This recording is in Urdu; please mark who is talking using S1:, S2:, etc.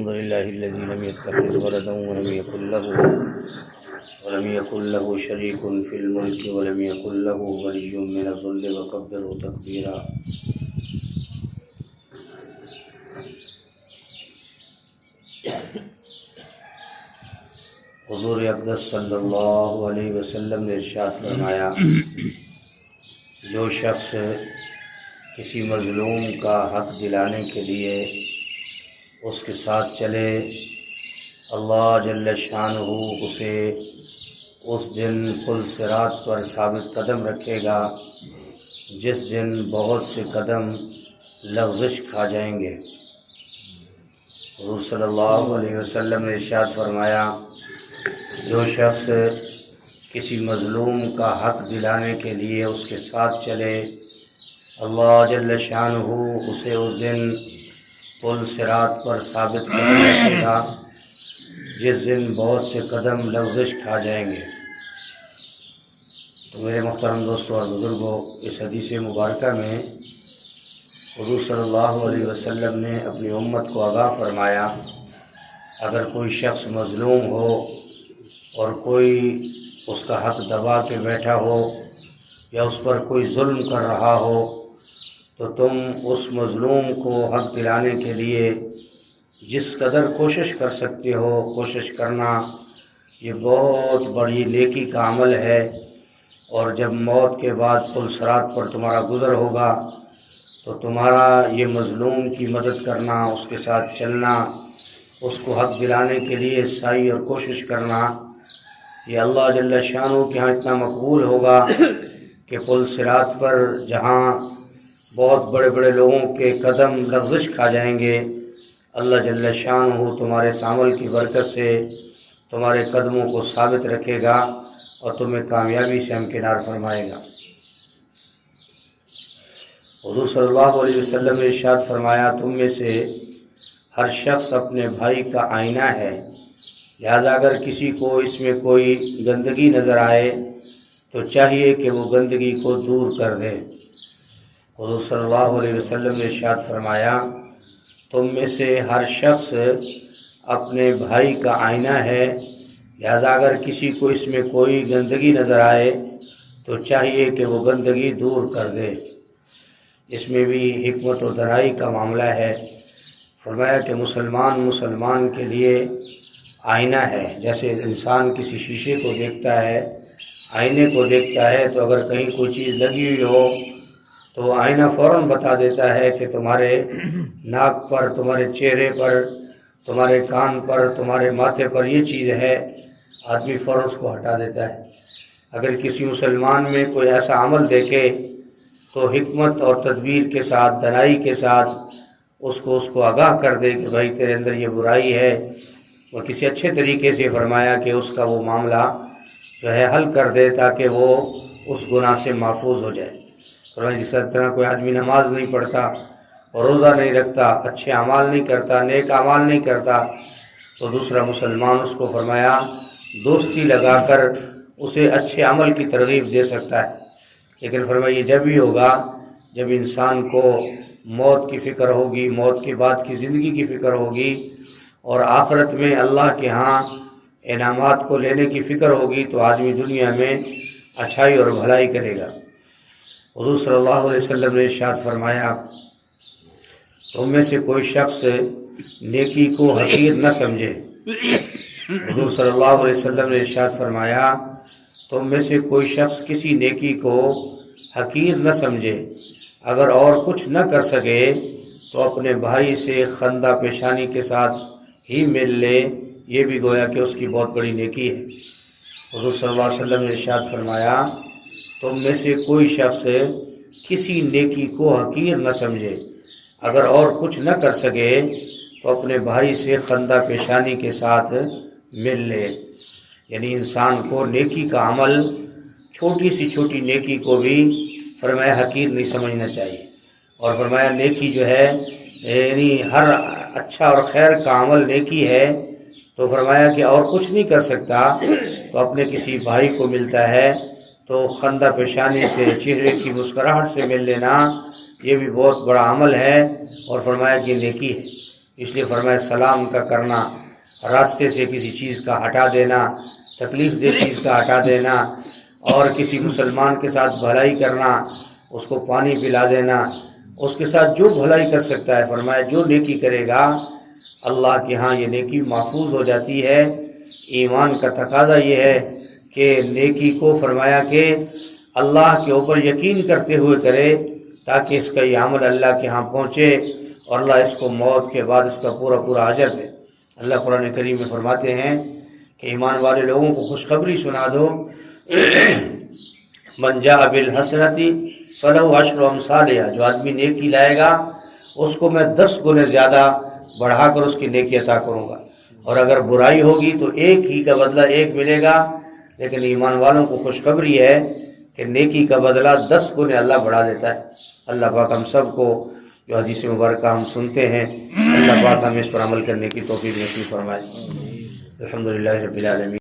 S1: الحمد لله الذي لم يتخذ ولدا ولم يكن له شريك في الملك ولم يكن له ولي من الذل وكبره تكبيرا. حضور اقدس صلی اللہ علیہ وسلم نے ارشاد فرمایا، جو شخص کسی مظلوم کا حق دلانے کے لیے اس کے ساتھ چلے، اللہ جل شانہ اسے اس دن پل صراط پر ثابت قدم رکھے گا جس دن بہت سے قدم لغزش کھا جائیں گے. حضور صلی اللہ علیہ وسلم نے ارشاد فرمایا، جو شخص کسی مظلوم کا حق دلانے کے لیے اس کے ساتھ چلے، اللہ جل شانہ اسے اس دن پل صراط پر ثابت قدم رکھے گا جس دن بہت سے قدم لغزش کھا جائیں گے. تو میرے محترم دوستوں اور بزرگوں، اس حدیث مبارکہ میں حضور صلی اللہ علیہ وسلم نے اپنی امت کو آگاہ فرمایا، اگر کوئی شخص مظلوم ہو اور کوئی اس کا حق دبا کے بیٹھا ہو یا اس پر کوئی ظلم کر رہا ہو، تو تم اس مظلوم کو حق دلانے کے لیے جس قدر کوشش کر سکتے ہو کوشش کرنا. یہ بہت بڑی نیکی کا عمل ہے، اور جب موت کے بعد پل صراط پر تمہارا گزر ہوگا تو تمہارا یہ مظلوم کی مدد کرنا، اس کے ساتھ چلنا، اس کو حق دلانے کے لیے سعی اور کوشش کرنا، یہ اللہ جل شانہ کے ہاں اتنا مقبول ہوگا کہ پل صراط پر جہاں بہت بڑے بڑے لوگوں کے قدم لغزش کھا جائیں گے، اللہ جل شانہ تمہارے اس عمل کی برکت سے تمہارے قدموں کو ثابت رکھے گا اور تمہیں کامیابی سے ہمکنار فرمائے گا. حضور صلی اللہ علیہ وسلم نے ارشاد فرمایا، تم میں سے ہر شخص اپنے بھائی کا آئینہ ہے، لہذا اگر کسی کو اس میں کوئی گندگی نظر آئے تو چاہیے کہ وہ گندگی کو دور کر دے. حضور صلی اللہ علیہ وسلم نے ارشاد فرمایا، تم میں سے ہر شخص اپنے بھائی کا آئینہ ہے، لہذا اگر کسی کو اس میں کوئی گندگی نظر آئے تو چاہیے کہ وہ گندگی دور کر دے. اس میں بھی حکمت و دانائی کا معاملہ ہے. فرمایا کہ مسلمان کے لیے آئینہ ہے. جیسے انسان کسی شیشے کو دیکھتا ہے، آئینے کو دیکھتا ہے، تو اگر کہیں کوئی چیز لگی ہوئی ہو تو آئینہ فوراً بتا دیتا ہے کہ تمہارے ناک پر، تمہارے چہرے پر، تمہارے کان پر، تمہارے ماتھے پر یہ چیز ہے. آدمی فوراً اس کو ہٹا دیتا ہے. اگر کسی مسلمان میں کوئی ایسا عمل دیکھے تو حکمت اور تدبیر کے ساتھ، دانائی کے ساتھ اس کو آگاہ کر دے کہ بھائی تیرے اندر یہ برائی ہے، اور کسی اچھے طریقے سے فرمایا کہ اس کا وہ معاملہ جو ہے حل کر دے تاکہ وہ اس گناہ سے محفوظ ہو جائے. فرمایا جس طرح کوئی آدمی نماز نہیں پڑھتا اور روزہ نہیں رکھتا، اچھے اعمال نہیں کرتا، نیک اعمال نہیں کرتا، تو دوسرا مسلمان اس کو فرمایا دوستی لگا کر اسے اچھے عمل کی ترغیب دے سکتا ہے. لیکن فرمایا یہ جب ہی ہوگا جب انسان کو موت کی فکر ہوگی، موت کے بعد کی زندگی کی فکر ہوگی، اور آخرت میں اللہ کے ہاں انعامات کو لینے کی فکر ہوگی، تو آدمی دنیا میں اچھائی اور بھلائی کرے گا. حضور صلی اللہ علیہ وسلم نے ارشاد فرمایا، تم میں سے کوئی شخص نیکی کو حقیر نہ سمجھے. حضور صلی اللہ علیہ وسلم نے ارشاد فرمایا، تم میں سے کوئی شخص کسی نیکی کو حقیر نہ سمجھے، اگر اور کچھ نہ کر سکے تو اپنے بھائی سے خندہ پیشانی کے ساتھ ہی مل لے، یہ بھی گویا کہ اس کی بہت بڑی نیکی ہے. حضور صلی اللہ علیہ وسلم نے ارشاد فرمایا، تم میں سے کوئی شخص کسی نیکی کو حقیر نہ سمجھے، اگر اور کچھ نہ کر سکے تو اپنے بھائی سے خندہ پیشانی کے ساتھ مل لے. یعنی انسان کو نیکی کا عمل، چھوٹی سی چھوٹی نیکی کو بھی فرمایا حقیر نہیں سمجھنا چاہیے. اور فرمایا نیکی جو ہے یعنی ہر اچھا اور خیر کا عمل نیکی ہے. تو فرمایا کہ اور کچھ نہیں کر سکتا تو اپنے کسی بھائی کو ملتا ہے تو خندہ پیشانی سے، چہرے کی مسکراہٹ سے مل لینا، یہ بھی بہت بڑا عمل ہے. اور فرمایا کہ نیکی ہے. اس لیے فرمایا سلام کا کرنا، راستے سے کسی چیز کا ہٹا دینا، تکلیف دہ چیز کا ہٹا دینا، اور کسی مسلمان کے ساتھ بھلائی کرنا، اس کو پانی پلا دینا، اس کے ساتھ جو بھلائی کر سکتا ہے، فرمایا جو نیکی کرے گا اللہ کے ہاں یہ نیکی محفوظ ہو جاتی ہے۔ ایمان کا تقاضا یہ ہے کہ نیکی کو فرمایا کہ اللہ کے اوپر یقین کرتے ہوئے کرے، تاکہ اس کا یہ عمل اللہ کے ہاں پہنچے اور اللہ اس کو موت کے بعد اس کا پورا پورا اجر دے۔ اللہ قرآن کریم میں فرماتے ہیں کہ ایمان والے لوگوں کو خوشخبری سنا دو، من جاء بالحسنۃ فلہ عشر امثالها، جو آدمی نیکی لائے گا اس کو میں 10 گنے زیادہ بڑھا کر اس کی نیکی عطا کروں گا، اور اگر برائی ہوگی تو ایک ہی کا بدلہ ایک ملے گا۔ لیکن ایمان والوں کو خوشخبری ہے کہ نیکی کا بدلہ 10 گنے اللہ بڑھا دیتا ہے۔ اللہ پاک ہم سب کو جو حدیث مبارکہ ہم سنتے ہیں، اللہ پاک ہمیں اس پر عمل کرنے کی توفیق نصیب فرمائے۔ الحمدللہ رب العالمین۔